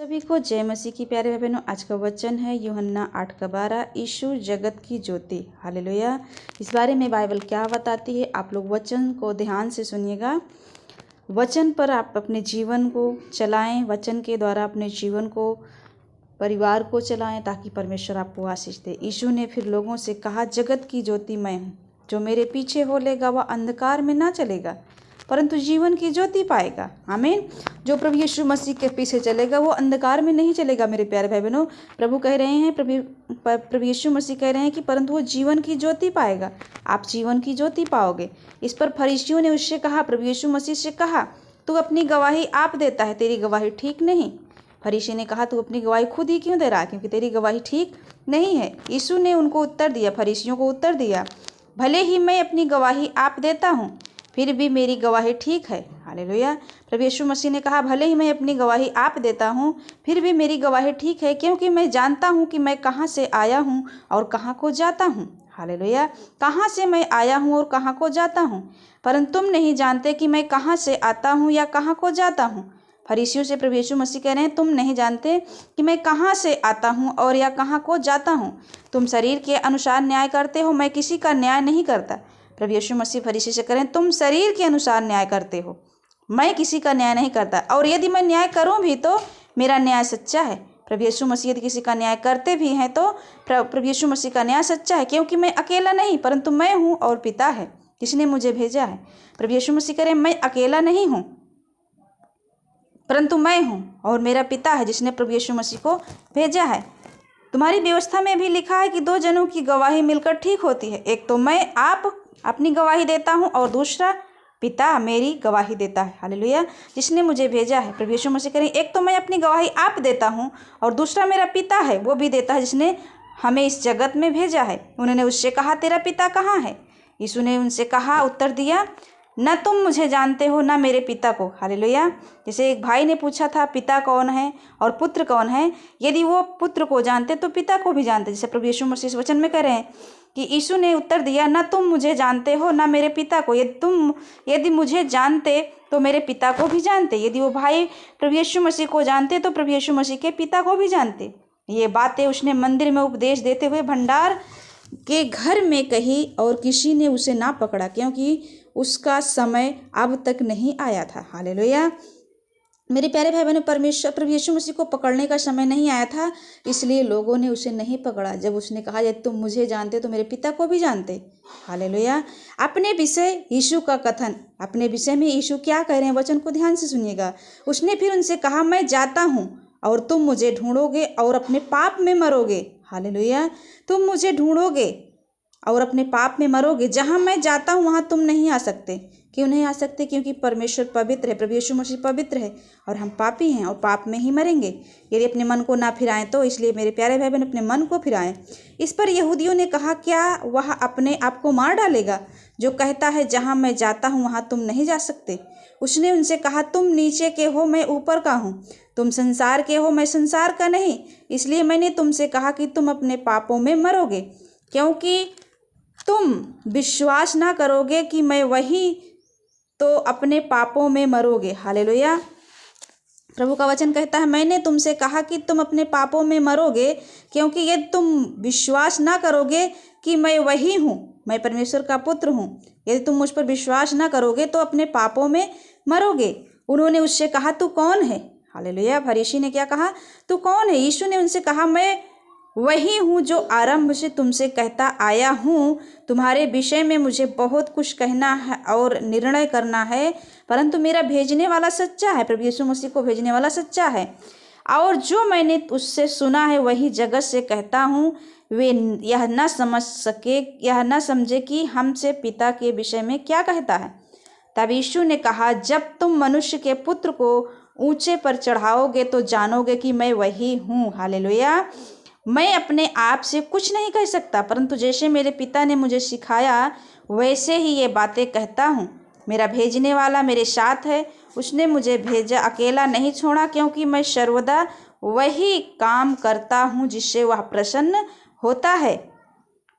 सभी को जय मसीह की प्यारे भाई बहनों। आज का वचन है यूहन्ना 8:12, यीशु जगत की ज्योति। हालेलुया। इस बारे में बाइबल क्या बताती है, आप लोग वचन को ध्यान से सुनिएगा। वचन पर आप अपने जीवन को चलाएं, वचन के द्वारा अपने जीवन को, परिवार को चलाएं, ताकि परमेश्वर आपको आशीष दे। यीशु ने फिर लोगों से कहा, जगत की ज्योति मैं हूँ, जो मेरे पीछे हो लेगा वह अंधकार में ना चलेगा परंतु जीवन की ज्योति पाएगा। आमीन। जो प्रभु यीशु मसीह के पीछे चलेगा वो अंधकार में नहीं चलेगा। मेरे प्यारे भाई बहनों, प्रभु कह रहे हैं, प्रभु यीशु मसीह कह रहे हैं कि परंतु वो जीवन की ज्योति पाएगा। आप जीवन की ज्योति पाओगे। इस पर फरीसियों ने उससे कहा, प्रभु यीशु मसीह से कहा, तू अपनी गवाही आप देता है, तेरी गवाही ठीक नहीं। फरीसी ने कहा, तू अपनी गवाही खुद ही क्यों दे रहा है, क्योंकि तेरी गवाही ठीक नहीं है। यीशु ने उनको उत्तर दिया, फरीसियों को उत्तर दिया, भले ही मैं अपनी गवाही आप देता हूँ फिर भी मेरी गवाही ठीक है। हालेलुया। प्रभु यीशु मसीह ने कहा, भले ही मैं अपनी गवाही आप देता हूँ फिर भी मेरी गवाही ठीक है, क्योंकि मैं जानता हूँ कि मैं कहाँ से आया हूँ और कहाँ को जाता हूँ। हालेलुया। कहाँ से मैं आया हूँ और कहाँ को जाता हूँ, परंतु तुम नहीं जानते कि मैं कहाँ से आता हूँ या कहाँ को जाता हूँ। फरीसियों से प्रभु यीशु मसीह कह रहे हैं, तुम नहीं जानते कि मैं कहाँ से आता हूँ और या कहाँ को जाता हूँ। तुम शरीर के अनुसार न्याय करते हो, मैं किसी का न्याय नहीं करता। प्रभु यीशु मसीह फरीसी से करें, तुम शरीर के अनुसार न्याय करते हो, मैं किसी का न्याय नहीं करता, और यदि मैं न्याय करूं भी तो मेरा न्याय सच्चा है। प्रभु यीशु मसीह यदि किसी का न्याय करते भी हैं तो प्रभु यीशु मसीह का न्याय सच्चा है, क्योंकि मैं अकेला नहीं परंतु मैं हूं और पिता है जिसने मुझे भेजा है। प्रभु यीशु मसीह करें, मैं अकेला नहीं हूँ परंतु मैं हूँ और मेरा पिता है जिसने प्रभु यीशु मसीह को भेजा है। तुम्हारी व्यवस्था में भी लिखा है कि दो जनों की गवाही मिलकर ठीक होती है। एक तो मैं आप अपनी गवाही देता हूँ और दूसरा पिता मेरी गवाही देता है। हालेलुया। जिसने मुझे भेजा है। प्रभु यीशु मसीह करें, एक तो मैं अपनी गवाही आप देता हूँ और दूसरा मेरा पिता है, वो भी देता है जिसने हमें इस जगत में भेजा है। उन्होंने उससे कहा, तेरा पिता कहाँ है? यीशु ने उनसे कहा, उत्तर दिया, न तुम मुझे जानते हो न मेरे पिता को। हालेलुया। जैसे एक भाई ने पूछा था, पिता कौन है और पुत्र कौन है? यदि वो पुत्र को जानते तो पिता को भी जानते। जैसे प्रभु यीशु मसीह इस वचन में कह रहे हैं कि यीशु ने उत्तर दिया, न तुम मुझे जानते हो न मेरे पिता को। यदि मुझे जानते तो मेरे पिता को भी जानते। यदि वो भाई प्रभु यीशु मसीह को जानते तो प्रभु यीशु मसीह के पिता को भी जानते। ये बातें उसने मंदिर में उपदेश देते हुए भंडार के घर में कही और किसी ने उसे ना पकड़ा, क्योंकि उसका समय अब तक नहीं आया था। हालेलुया। मेरे प्यारे भाई बहनों, परमेश्वर प्रभु यीशु मसीह को पकड़ने का समय नहीं आया था, इसलिए लोगों ने उसे नहीं पकड़ा। जब उसने कहा, यदि तुम मुझे जानते तो मेरे पिता को भी जानते। हालेलुया। अपने विषय यीशु का कथन, अपने विषय में यीशु क्या कह रहे हैं, वचन को ध्यान से सुनिएगा। उसने फिर उनसे कहा, मैं जाता हूँ और तुम मुझे ढूंढोगे और अपने पाप में मरोगे। हालेलुया। तुम मुझे ढूंढोगे और अपने पाप में मरोगे। जहाँ मैं जाता हूँ वहाँ तुम नहीं आ सकते। क्यों नहीं आ सकते? क्योंकि परमेश्वर पवित्र है, प्रभु यीशु मसीह पवित्र है और हम पापी हैं और पाप में ही मरेंगे यदि अपने मन को ना फिराएं तो। इसलिए मेरे प्यारे भाई बहन, अपने मन को फिराएं। इस पर यहूदियों ने कहा, क्या वह अपने आप को मार डालेगा जो कहता है, जहाँ मैं जाता हूँ वहाँ तुम नहीं जा सकते? उसने उनसे कहा, तुम नीचे के हो, मैं ऊपर का हूँ। तुम संसार के हो, मैं संसार का नहीं। इसलिए मैंने तुमसे कहा कि तुम अपने पापों में मरोगे, क्योंकि तुम विश्वास ना करोगे कि मैं वही, तो अपने पापों में मरोगे। हालेलुया। प्रभु का वचन कहता है, मैंने तुमसे कहा कि तुम अपने पापों में मरोगे, क्योंकि यदि तुम विश्वास ना करोगे कि मैं वही हूँ, मैं परमेश्वर का पुत्र हूँ, यदि तुम मुझ पर विश्वास ना करोगे तो अपने पापों में मरोगे। उन्होंने उससे कहा, तू कौन है? हालेलुया। फरीसी ने क्या कहा? तू कौन है? यीशु ने उनसे कहा, मैं वही हूँ जो आरंभ से तुमसे कहता आया हूँ। तुम्हारे विषय में मुझे बहुत कुछ कहना है और निर्णय करना है, परंतु मेरा भेजने वाला सच्चा है। प्रभु यीशु मसीह को भेजने वाला सच्चा है, और जो मैंने उससे सुना है वही जगत से कहता हूँ। वे यह न समझे कि हमसे पिता के विषय में क्या कहता है। तब यीशु ने कहा, जब तुम मनुष्य के पुत्र को ऊंचे पर चढ़ाओगे तो जानोगे कि मैं वही हूँ। हालेलुया। मैं अपने आप से कुछ नहीं कह सकता, परंतु जैसे मेरे पिता ने मुझे सिखाया वैसे ही ये बातें कहता हूँ। मेरा भेजने वाला मेरे साथ है, उसने मुझे भेजा, अकेला नहीं छोड़ा, क्योंकि मैं सर्वदा वही काम करता हूँ जिससे वह प्रसन्न होता है।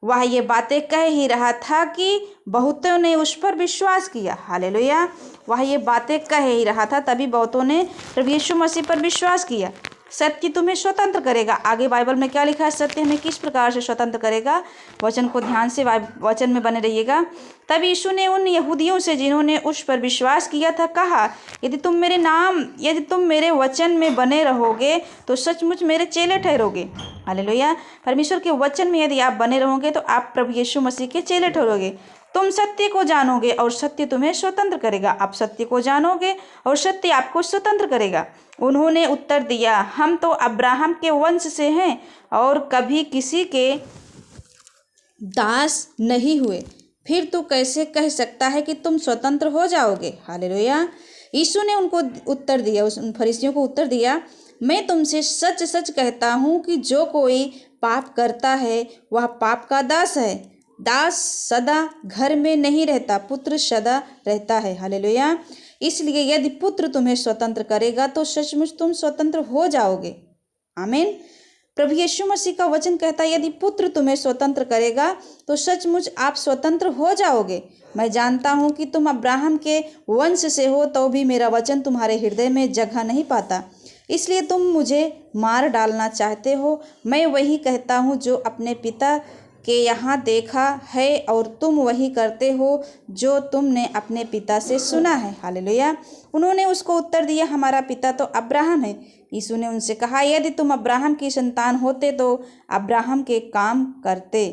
वह ये बातें कह ही रहा था कि बहुतों ने उस पर विश्वास किया। हालेलुया। वह ये बातें कह ही रहा था, तभी बहुतों ने प्रभु यीशु मसीह पर विश्वास किया। सत्य तुम्हें स्वतंत्र करेगा। आगे बाइबल में क्या लिखा है, सत्य हमें किस प्रकार से स्वतंत्र करेगा। वचन को ध्यान से वचन में बने रहिएगा। तब यीशु ने उन यहूदियों से जिन्होंने उस पर विश्वास किया था कहा, यदि तुम मेरे वचन में बने रहोगे तो सचमुच मेरे चेले ठहरोगे। हालेलुया। परमेश्वर के वचन में यदि आप बने रहोगे तो आप प्रभु यीशु मसीह के चेले ठहरोगे। तुम सत्य को जानोगे और सत्य तुम्हें स्वतंत्र करेगा। आप सत्य को जानोगे और सत्य आपको स्वतंत्र करेगा। उन्होंने उत्तर दिया, हम तो अब्राहम के वंश से हैं और कभी किसी के दास नहीं हुए। फिर तू कैसे कह सकता है कि तुम स्वतंत्र हो जाओगे। हालेलुया। यीशु ने उनको उत्तर दिया, उन फरीसियों को उत्तर दिया, मैं तुमसे सच सच कहता हूँ कि जो कोई पाप करता है वह पाप का दास है। दास सदा घर में नहीं रहता, पुत्र सदा रहता है। हालेलुया। इसलिए यदि पुत्र तुम्हें स्वतंत्र करेगा तो सचमुच तुम स्वतंत्र हो जाओगे। आमीन। प्रभु यीशु मसीह का वचन कहता है, यदि पुत्र तुम्हें स्वतंत्र करेगा तो सचमुच आप स्वतंत्र हो जाओगे। मैं जानता हूँ कि तुम अब्राहम के वंश से हो तो भी मेरा वचन तुम्हारे हृदय में जगह नहीं पाता, इसलिए तुम मुझे मार डालना चाहते हो। मैं वही कहता हूँ जो अपने पिता के यहाँ देखा है और तुम वही करते हो जो तुमने अपने पिता से सुना है। हालेलुया। उन्होंने उसको उत्तर दिया, हमारा पिता तो अब्राहम है। यीशु ने उनसे कहा, यदि तुम अब्राहम की संतान होते तो अब्राहम के काम करते।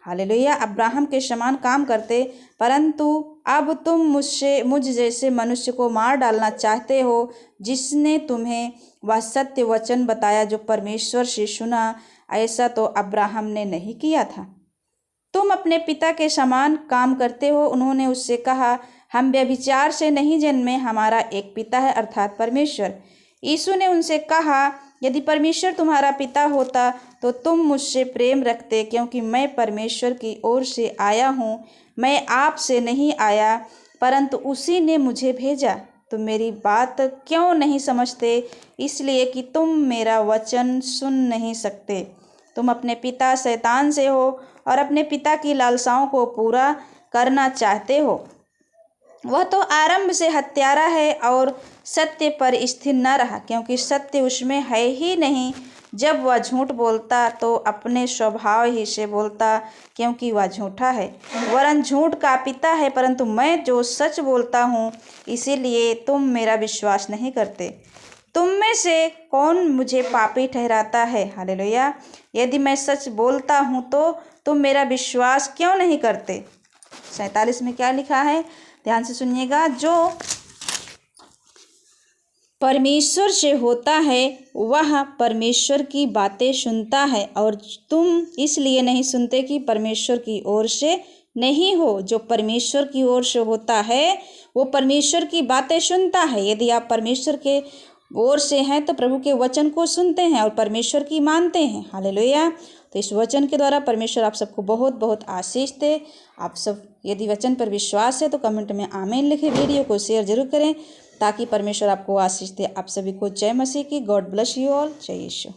हालेलुया। अब्राहम के समान काम करते, परंतु अब तुम मुझ जैसे मनुष्य को मार डालना चाहते हो जिसने तुम्हें वह सत्य वचन बताया जो परमेश्वर से सुना। ऐसा तो अब्राहम ने नहीं किया था। तुम अपने पिता के समान काम करते हो। उन्होंने उससे कहा, हम व्यभिचार से नहीं जन्मे, हमारा एक पिता है अर्थात परमेश्वर। यीशु ने उनसे कहा, यदि परमेश्वर तुम्हारा पिता होता तो तुम मुझसे प्रेम रखते, क्योंकि मैं परमेश्वर की ओर से आया हूँ। मैं आपसे नहीं आया परंतु उसी ने मुझे भेजा। तुम मेरी बात क्यों नहीं समझते? इसलिए कि तुम मेरा वचन सुन नहीं सकते। तुम अपने पिता शैतान से हो और अपने पिता की लालसाओं को पूरा करना चाहते हो। वह तो आरंभ से हत्यारा है और सत्य पर स्थिर न रहा, क्योंकि सत्य उसमें है ही नहीं। जब वह झूठ बोलता तो अपने स्वभाव ही से बोलता, क्योंकि वह झूठा है, वरन झूठ का पिता है। परंतु मैं जो सच बोलता हूँ, इसीलिए तुम मेरा विश्वास नहीं करते। तुम में से कौन मुझे पापी ठहराता है? हालेलुया। यदि मैं सच बोलता हूँ तो तुम मेरा विश्वास क्यों नहीं करते? 47 में क्या लिखा है, ध्यान से सुनिएगा। जो परमेश्वर से होता है वह परमेश्वर की बातें सुनता है, और तुम इसलिए नहीं सुनते कि परमेश्वर की ओर से नहीं हो। जो परमेश्वर की ओर से होता है वो परमेश्वर की बातें सुनता है। यदि आप परमेश्वर के ओर से हैं तो प्रभु के वचन को सुनते हैं और परमेश्वर की मानते हैं। हालेलुया। तो इस वचन के द्वारा परमेश्वर आप सबको बहुत बहुत आशीष दे। आप सब यदि वचन पर विश्वास है तो कमेंट में आमीन लिखें। वीडियो को शेयर जरूर करें ताकि परमेश्वर आपको आशीष दे। आप सभी को जय मसीह की। God bless you all. जय यीशु।